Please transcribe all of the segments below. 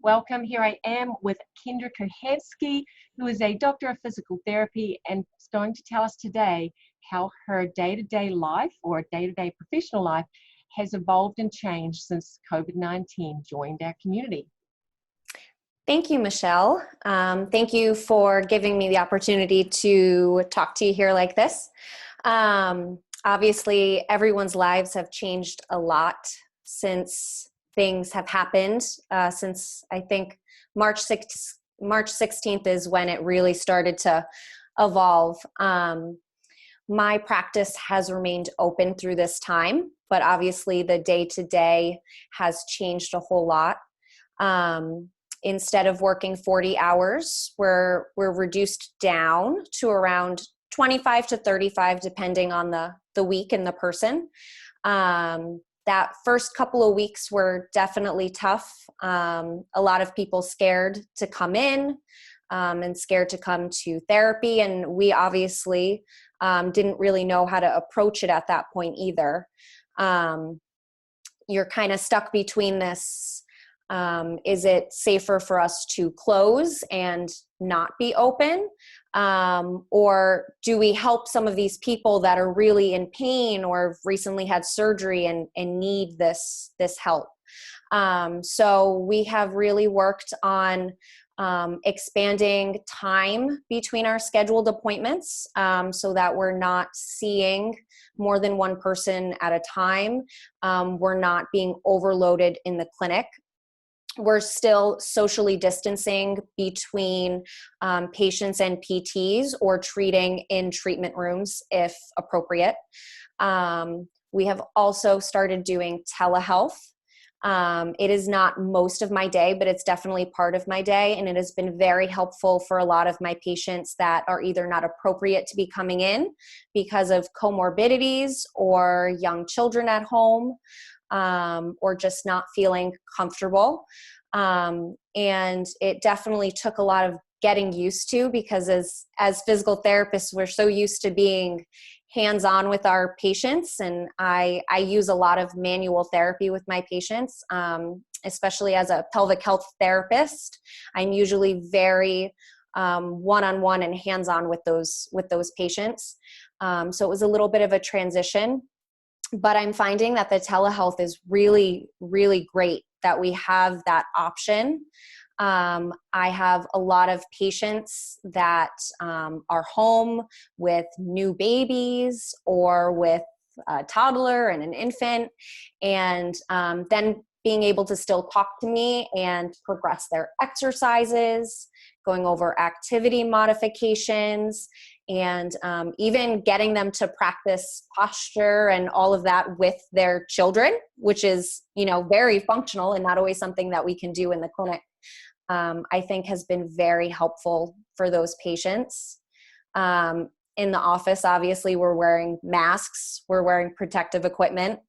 Welcome. Here I am with Kendra Kohanski, who is a doctor of physical therapy and is going to tell us today how her day-to-day life or day-to-day professional life has evolved and changed since COVID-19 joined our community. Thank you, Michelle. Thank you for giving me the opportunity to talk to you here like this. Obviously, everyone's lives have changed a lot since things have happened. Since I think March 16th is when it really started to evolve. My practice has remained open through this time, but obviously the day-to-day has changed a whole lot. Instead of working 40 hours, we're reduced down to around 25 to 35, depending on the week and the person. That first couple of weeks were definitely tough. A lot of people scared to come in and scared to come to therapy. And we obviously didn't really know how to approach it at that point either. You're kind of stuck between this. Is it safer for us to close and not be open? Or do we help some of these people that are really in pain or have recently had surgery and need this help? So we have really worked on expanding time between our scheduled appointments so that we're not seeing more than one person at a time. We're not being overloaded in the clinic. We're still socially distancing between patients and PTs or treating in treatment rooms if appropriate. We have also started doing telehealth. It is not most of my day, but it's definitely part of my day. And it has been very helpful for a lot of my patients that are either not appropriate to be coming in because of comorbidities or young children at home. Or just not feeling comfortable. And it definitely took a lot of getting used to because as physical therapists, we're so used to being hands-on with our patients. And I use a lot of manual therapy with my patients, especially as a pelvic health therapist. I'm usually very one-on-one and hands-on with those patients. So it was a little bit of a transition. But I'm finding that the telehealth is really, really great that we have that option. I have a lot of patients that are home with new babies or with a toddler and an infant, and then being able to still talk to me and progress their exercises, going over activity modifications, and even getting them to practice posture and all of that with their children, which is, very functional and not always something that we can do in the clinic, I think has been very helpful for those patients. In the office, obviously, we're wearing masks, we're wearing protective equipment.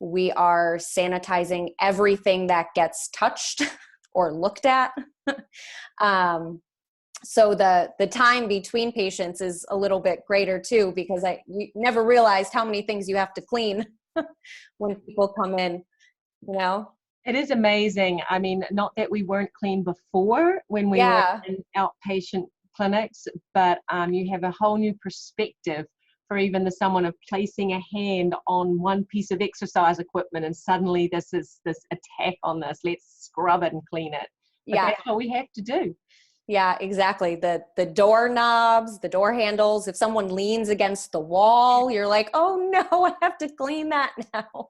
We are sanitizing everything that gets touched or looked at. So the time between patients is a little bit greater too, because you never realized how many things you have to clean when people come in, It is amazing. I mean, not that we weren't clean before when we were in outpatient clinics, but you have a whole new perspective for even someone of placing a hand on one piece of exercise equipment and suddenly this attack on this. Let's scrub it and clean it. But that's what we have to do. Yeah, exactly. The door knobs, the door handles, if someone leans against the wall, you're like, oh no, I have to clean that now.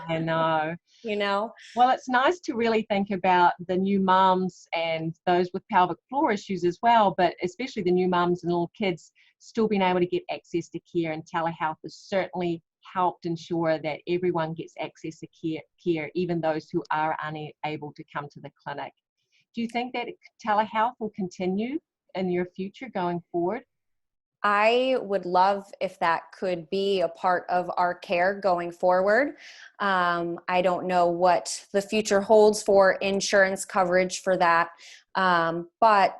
I know. Well, it's nice to really think about the new moms and those with pelvic floor issues as well, but especially the new moms and little kids still being able to get access to care, and telehealth has certainly helped ensure that everyone gets access to care, even those who are unable to come to the clinic. Do you think that telehealth will continue in your future going forward? I would love if that could be a part of our care going forward. I don't know what the future holds for insurance coverage for that, but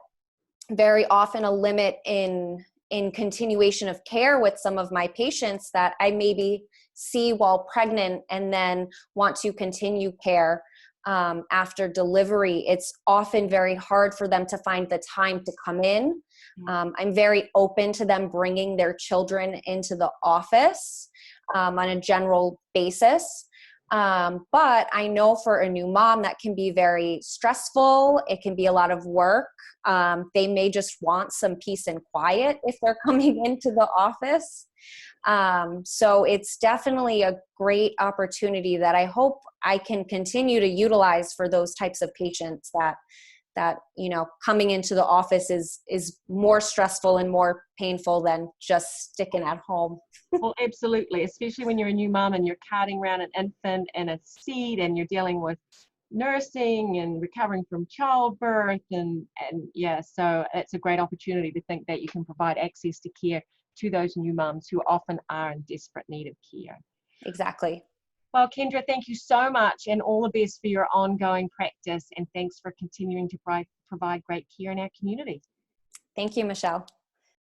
very often a limit in continuation of care with some of my patients that I maybe see while pregnant and then want to continue care after delivery, it's often very hard for them to find the time to come in. I'm very open to them bringing their children into the office on a general basis. But I know for a new mom that can be very stressful. It can be a lot of work. They may just want some peace and quiet if they're coming into the office. So it's definitely a great opportunity that I hope I can continue to utilize for those types of patients that coming into the office is more stressful and more painful than just sticking at home. Well, absolutely, especially when you're a new mom and you're carting around an infant in a seat and you're dealing with nursing and recovering from childbirth and yeah, so it's a great opportunity to think that you can provide access to care to those new moms who often are in desperate need of care. Exactly. Well, Kendra, thank you so much and all the best for your ongoing practice, and thanks for continuing to provide great care in our community. Thank you, Michelle.